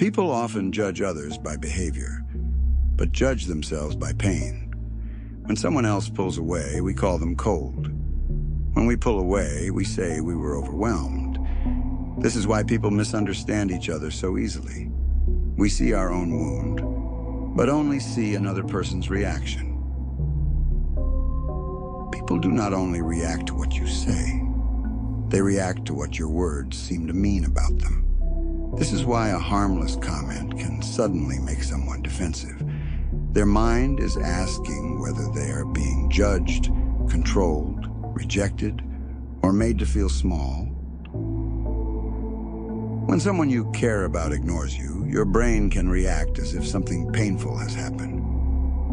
People often judge others by behavior, but judge themselves by pain. When someone else pulls away, we call them cold. When we pull away, we say we were overwhelmed. This is why people misunderstand each other so easily. We see our own wound, but only see another person's reaction. People do not only react to what you say, they react to what your words seem to mean about them. This is why a harmless comment can suddenly make someone defensive. Their mind is asking whether they are being judged, controlled, rejected, or made to feel small. When someone you care about ignores you, your brain can react as if something painful has happened.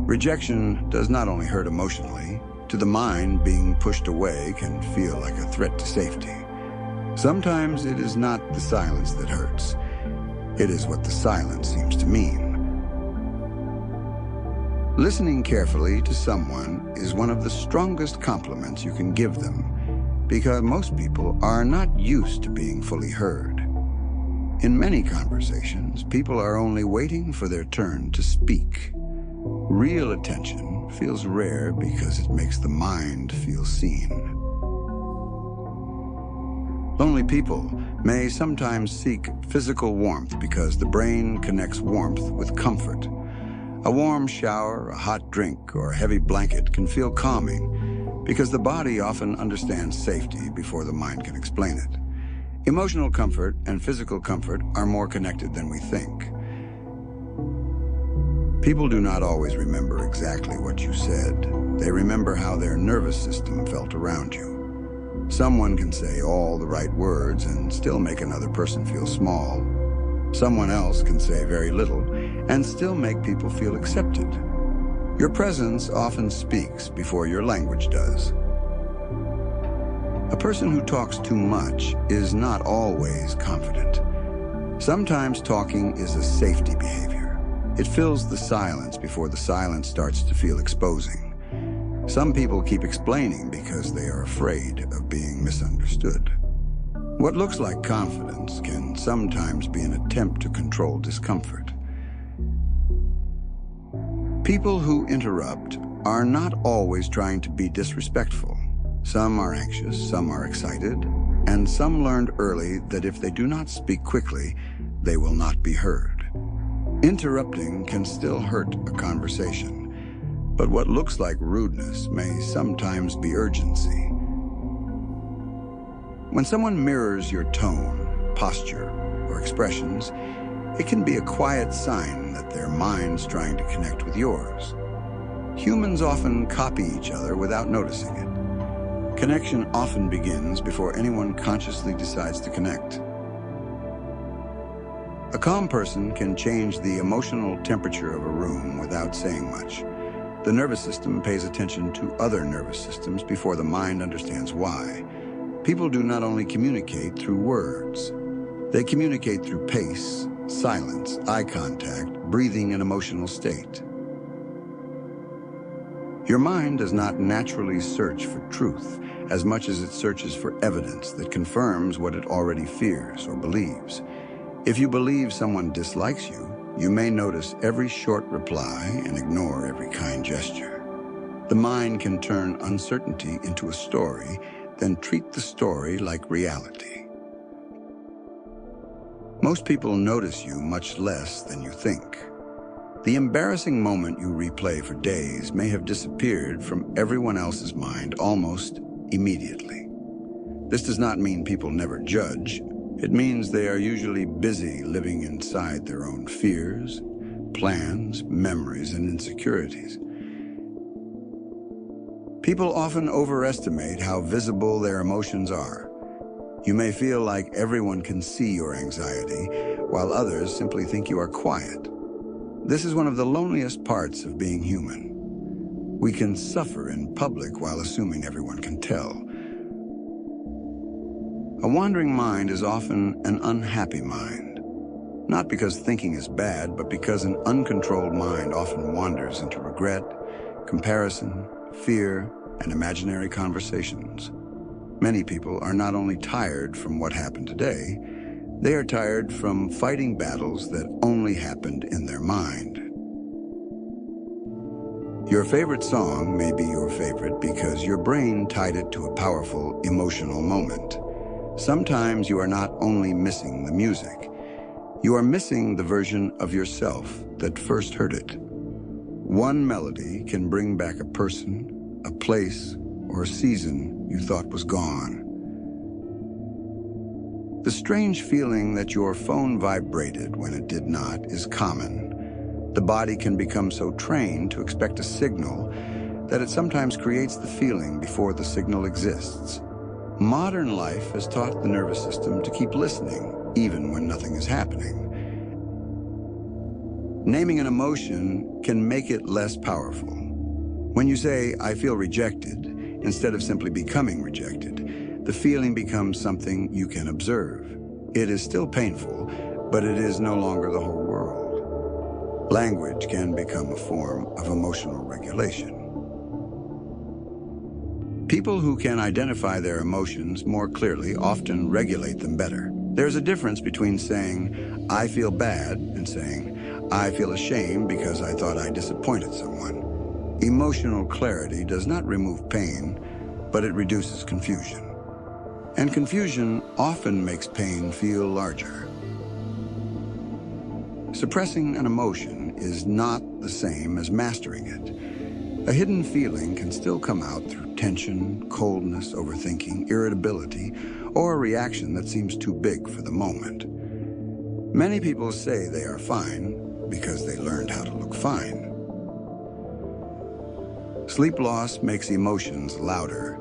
Rejection does not only hurt emotionally. To the mind, being pushed away can feel like a threat to safety. Sometimes it is not the silence that hurts. It is what the silence seems to mean. Listening carefully to someone is one of the strongest compliments you can give them, because most people are not used to being fully heard. In many conversations, people are only waiting for their turn to speak. Real attention feels rare because it makes the mind feel seen. Lonely people may sometimes seek physical warmth because the brain connects warmth with comfort. A warm shower, a hot drink, or a heavy blanket can feel calming because the body often understands safety before the mind can explain it. Emotional comfort and physical comfort are more connected than we think. People do not always remember exactly what you said. They remember how their nervous system felt around you. Someone can say all the right words and still make another person feel small. Someone else can say very little and still make people feel accepted. Your presence often speaks before your language does. A person who talks too much is not always confident. Sometimes talking is a safety behavior. It fills the silence before the silence starts to feel exposing. Some people keep explaining because they are afraid of being misunderstood. What looks like confidence can sometimes be an attempt to control discomfort. People who interrupt are not always trying to be disrespectful. Some are anxious, some are excited, and some learned early that if they do not speak quickly, they will not be heard. Interrupting can still hurt a conversation, but what looks like rudeness may sometimes be urgency. When someone mirrors your tone, posture, or expressions, it can be a quiet sign that their mind's trying to connect with yours. Humans often copy each other without noticing it. Connection often begins before anyone consciously decides to connect. A calm person can change the emotional temperature of a room without saying much. The nervous system pays attention to other nervous systems before the mind understands why. People do not only communicate through words. They communicate through pace, silence, eye contact, breathing, and emotional state. Your mind does not naturally search for truth as much as it searches for evidence that confirms what it already fears or believes. If you believe someone dislikes you, you may notice every short reply and ignore every kind gesture. The mind can turn uncertainty into a story, then treat the story like reality. Most people notice you much less than you think. The embarrassing moment you replay for days may have disappeared from everyone else's mind almost immediately. This does not mean people never judge. It means they are usually busy living inside their own fears, plans, memories, and insecurities. People often overestimate how visible their emotions are. You may feel like everyone can see your anxiety, while others simply think you are quiet. This is one of the loneliest parts of being human. We can suffer in public while assuming everyone can tell. A wandering mind is often an unhappy mind. Not because thinking is bad, but because an uncontrolled mind often wanders into regret, comparison, fear, and imaginary conversations. Many people are not only tired from what happened today, They are tired from fighting battles that only happened in their mind. Your favorite song may be your favorite because your brain tied it to a powerful emotional moment. Sometimes you are not only missing the music, you are missing the version of yourself that first heard it. One melody can bring back a person, a place, or a season you thought was gone. The strange feeling that your phone vibrated when it did not is common. The body can become so trained to expect a signal that it sometimes creates the feeling before the signal exists. Modern life has taught the nervous system to keep listening, even when nothing is happening. Naming an emotion can make it less powerful. When you say, "I feel rejected," instead of simply becoming rejected, the feeling becomes something you can observe. It is still painful, but it is no longer the whole world. Language can become a form of emotional regulation. People who can identify their emotions more clearly often regulate them better. There's a difference between saying, "I feel bad," and saying, "I feel ashamed because I thought I disappointed someone." Emotional clarity does not remove pain, but it reduces confusion. And confusion often makes pain feel larger. Suppressing an emotion is not the same as mastering it. A hidden feeling can still come out through tension, coldness, overthinking, irritability, or a reaction that seems too big for the moment. Many people say they are fine because they learned how to look fine. Sleep loss makes emotions louder.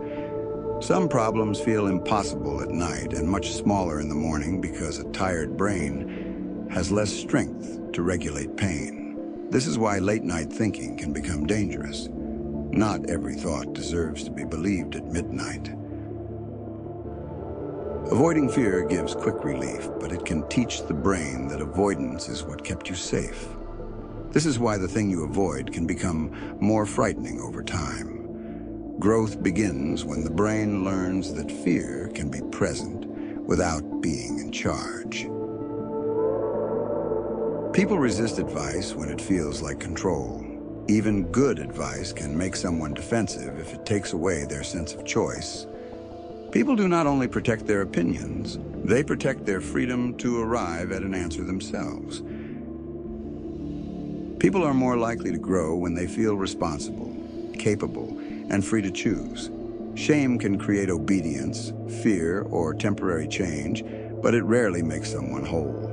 Some problems feel impossible at night and much smaller in the morning because a tired brain has less strength to regulate pain. This is why late-night thinking can become dangerous. Not every thought deserves to be believed at midnight. Avoiding fear gives quick relief, but it can teach the brain that avoidance is what kept you safe. This is why the thing you avoid can become more frightening over time. Growth begins when the brain learns that fear can be present without being in charge. People resist advice when it feels like control. Even good advice can make someone defensive if it takes away their sense of choice. People do not only protect their opinions, they protect their freedom to arrive at an answer themselves. People are more likely to grow when they feel responsible, capable, and free to choose. Shame can create obedience, fear, or temporary change, but it rarely makes someone whole.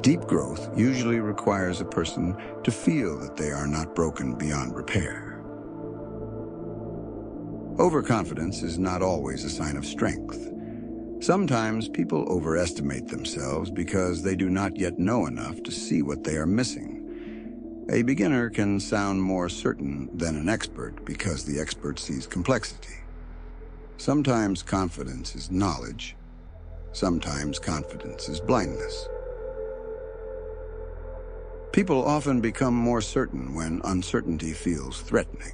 Deep growth usually requires a person to feel that they are not broken beyond repair. Overconfidence is not always a sign of strength. Sometimes people overestimate themselves because they do not yet know enough to see what they are missing. A beginner can sound more certain than an expert because the expert sees complexity. Sometimes confidence is knowledge. Sometimes confidence is blindness. People often become more certain when uncertainty feels threatening.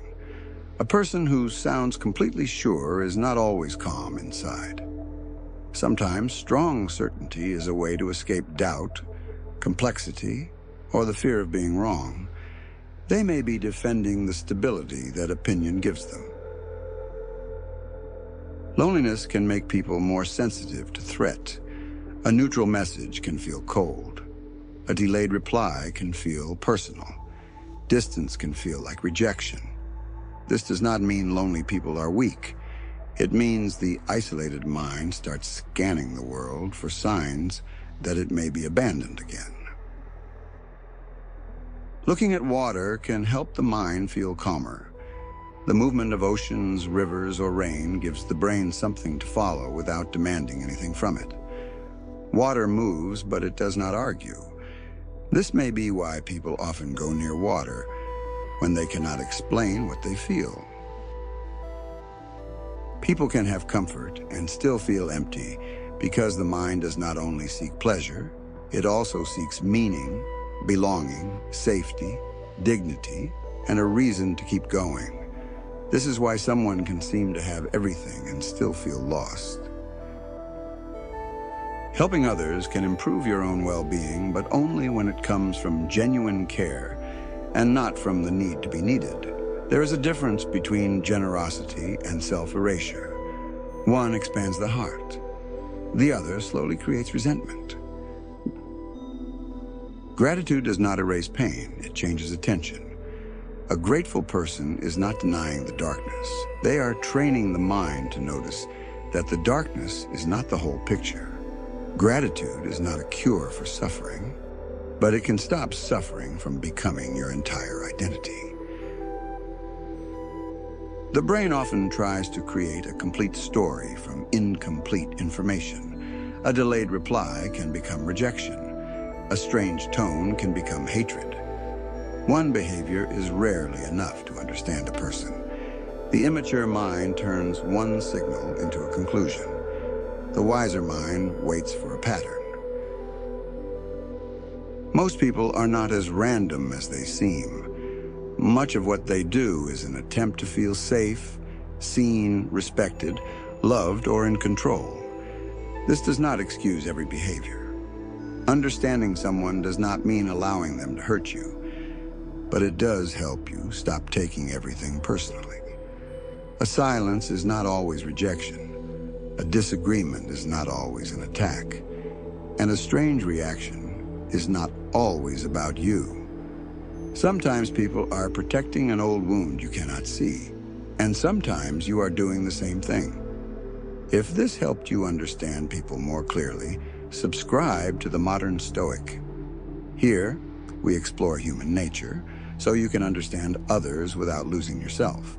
A person who sounds completely sure is not always calm inside. Sometimes strong certainty is a way to escape doubt, complexity, or the fear of being wrong. They may be defending the stability that opinion gives them. Loneliness can make people more sensitive to threat. A neutral message can feel cold. A delayed reply can feel personal. Distance can feel like rejection. This does not mean lonely people are weak. It means the isolated mind starts scanning the world for signs that it may be abandoned again. Looking at water can help the mind feel calmer. The movement of oceans, rivers, or rain gives the brain something to follow without demanding anything from it. Water moves, but it does not argue. This may be why people often go near water when they cannot explain what they feel. People can have comfort and still feel empty because the mind does not only seek pleasure, it also seeks meaning, belonging, safety, dignity, and a reason to keep going. This is why someone can seem to have everything and still feel lost. Helping others can improve your own well-being, but only when it comes from genuine care and not from the need to be needed. There is a difference between generosity and self-erasure. One expands the heart. The other slowly creates resentment. Gratitude does not erase pain, it changes attention. A grateful person is not denying the darkness. They are training the mind to notice that the darkness is not the whole picture. Gratitude is not a cure for suffering, but it can stop suffering from becoming your entire identity. The brain often tries to create a complete story from incomplete information. A delayed reply can become rejection. A strange tone can become hatred. One behavior is rarely enough to understand a person. The immature mind turns one signal into a conclusion. The wiser mind waits for a pattern. Most people are not as random as they seem. Much of what they do is an attempt to feel safe, seen, respected, loved, or in control. This does not excuse every behavior. Understanding someone does not mean allowing them to hurt you, but it does help you stop taking everything personally. A silence is not always rejection. A disagreement is not always an attack. And a strange reaction is not always about you. Sometimes people are protecting an old wound you cannot see, and sometimes you are doing the same thing. If this helped you understand people more clearly, subscribe to the Modern Stoic. Here, we explore human nature so you can understand others without losing yourself.